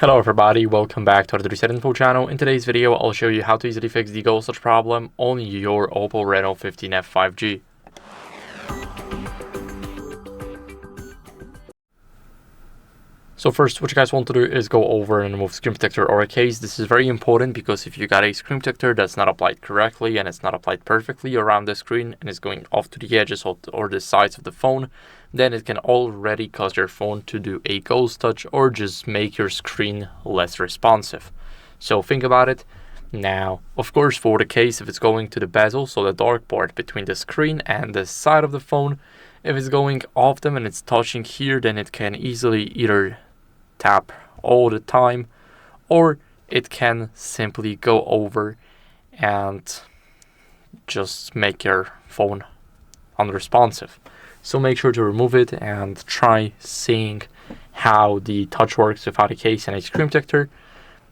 Hello everybody, welcome back to the HardReset.Info channel. In today's video, I'll show you how to easily fix the ghost touch problem on your OPPO Reno 15F 5G. So first, what you guys want to do is go over and remove screen protector or a case. This is very important because if you got a screen protector that's not applied correctly and it's not applied perfectly around the screen and is going off to the edges or the sides of the phone, then it can already cause your phone to do a ghost touch or just make your screen less responsive. So think about it. Now, of course, for the case, if it's going to the bezel, so the dark part between the screen and the side of the phone, if it's going off them and it's touching here, then it can easily either tap all the time, or it can simply go over and just make your phone unresponsive. So make sure to remove it and try seeing how the touch works without a case and a screen protector.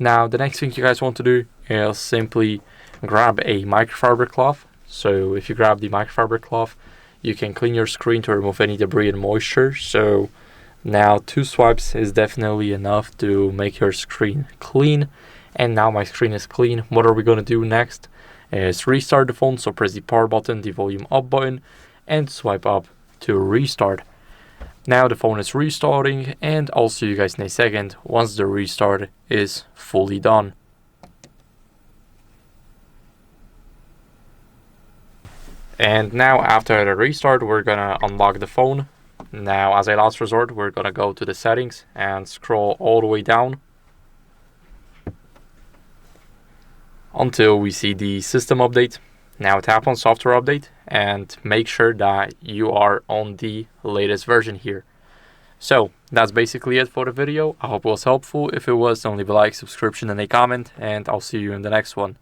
Now the next thing you guys want to do is simply grab a microfiber cloth. So if you grab the microfiber cloth, you can clean your screen to remove any debris and moisture. So now 2 swipes is definitely enough to make your screen clean. And now my screen is clean. What are we going to do next is restart the phone. So press the power button, the volume up button, and swipe up to restart. Now the phone is restarting, and I'll see you guys in a second once the restart is fully done. And now after the restart, we're gonna unlock the phone. Now as a last resort, we're gonna go to the settings and scroll all the way down until we see the system update. Now tap on software update and make sure that you are on the latest version here. So that's basically it for the video. I hope it was helpful. If it was, don't leave a like, subscription, and a comment, and I'll see you in the next one.